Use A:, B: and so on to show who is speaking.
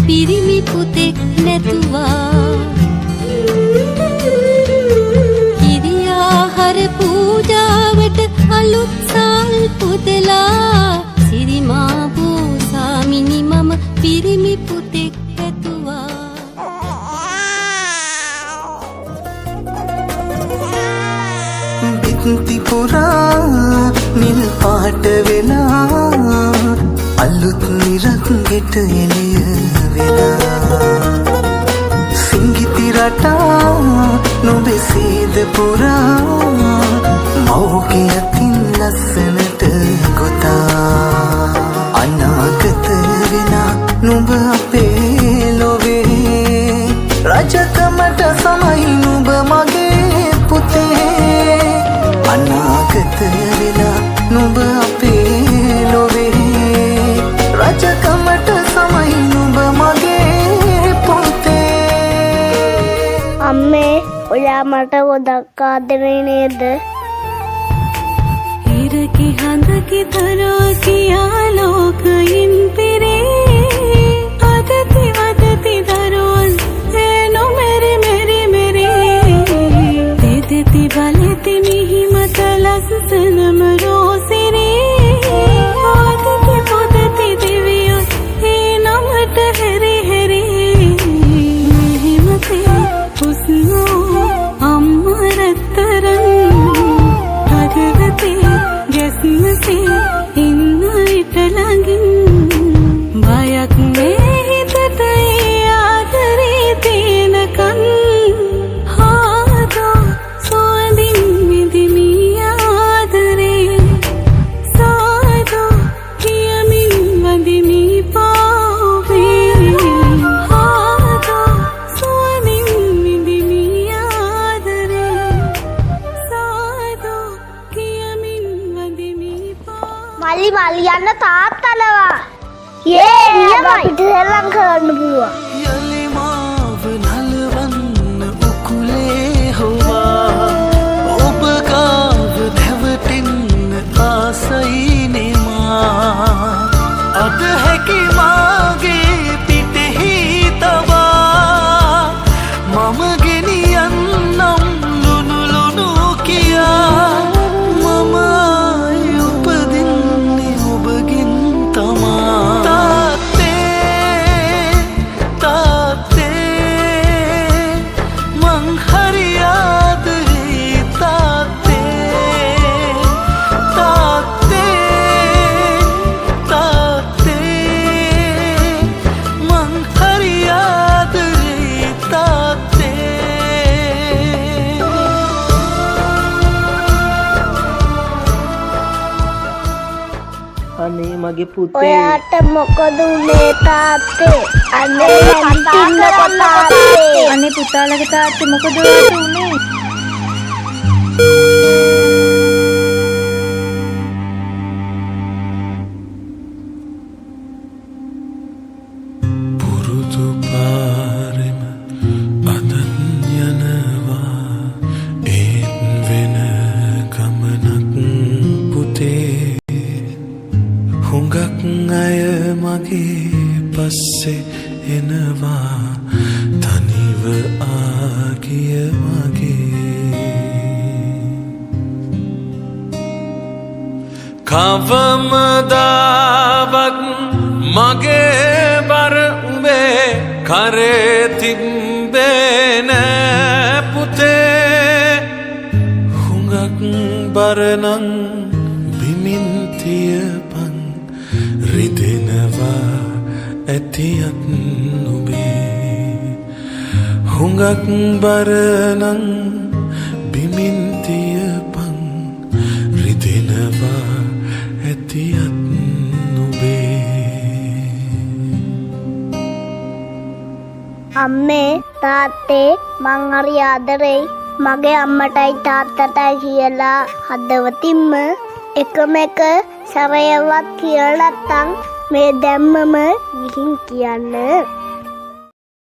A: පිරිමි පුතෙක් නැතුවා කිරියාහර පූජාවට අලුත් සල් පුදලා සිරිමා බෝසාමිනි මම පිරිමි පුතෙක් නැතුවා
B: බිත්ති පුරා නිල් පාට වෙලා අලුත් නිරක් ගෙට එළිය සිංගිති රටා නොබේ සීද පුරා මෞගියකින් ලස්සනට ගොතා අනාගත වෙලා නුඹ අපේ ලොවේ රජකමට සමයි නුඹ මගේ පුතේ අනාගත වෙලා නුඹ අපේ ලොවේ රජකමට සමයි නුඹ මගේ පුතේ
C: අම්මේ ඔයා මට ගොඩක් ආදරේ නේද
A: ඉරකි හඳකි තරෝ කියා ලෝකයින් පිරේ අදති වදති දරෝන් එනො මෙරි මෙරි මෙරි දෙදති බලති නිහිමත ලස්සනම රෝසිරේ ආදති පොදති දිවියෝ ඒ නමට හෙරි හෙරි නිහිමතේ හුස්නෝ අම්ම රත්තරන් හදවතේ ගැස්මසේ ඉන්න විට ළඟින් බයක් මේ හිතට ඒ ආදරේ තියෙනකන් හාදෝ සුවඳින් විඳිමි ආදරේ සාදෝ කියමින් වඳිමි පාවේ හාදෝ සුවඳින් විඳිමි ආදරේ සාදෝ කියමින් වඳිමි
C: මල්ලි මල්ලි යන්න තාත්තනවා යේ නියම අපිට සෙල්ලම් කරන්න පුළුවන්
B: යලි මාව නලවන්න උකුලේ හොවා ඔබ ගාව දැවටෙන්න ආසයි නෙමා අද හැකි මාගේ පිටෙහි තබා මම ගෙනියන්නම් ලුණු ලුණු කියා මම උපදින්නේ ඔබගෙන් තමා තාත්තේ මං හරි ආදරේ තාත්තේ මං හරි ආදරේ තාත්තේ
D: අනේ මගේ පුතේ
C: ඔයාට මොකද උනේ තාත්තේ අනේ නැගිටින්නකො තාත්තේ
A: අනේ පුතාලගේ තාත්තේ මොකද ඔයාට උනේ
B: පුරුදු පාරෙම අදත් යනවා ඒත් වෙන ගමනක් පුතේ හුඟක් අය මගේ පස්සේ එනවා තනිව ආගිය මගේ කවමදාවත් මගේ බර උඹේ කරේ තිබ්බේ නෑ පුතේ හුඟක් බරනං බිමින් තියපන් රිදෙනවා ඇතියත් නුබේ හුඟක් බරනං බිමින් තියපන් රිදෙනවා ඇතියත් නුබේ
C: අම්මේ තාත්තේ මං හරි ආදරෙයි. මගේ අම්මටයි තාත්තටයි කියලා හදවතින්ම එකම එක සරයවත් කියලා නැත්තම් මේ දැම්මම ගිහින් කියන්න.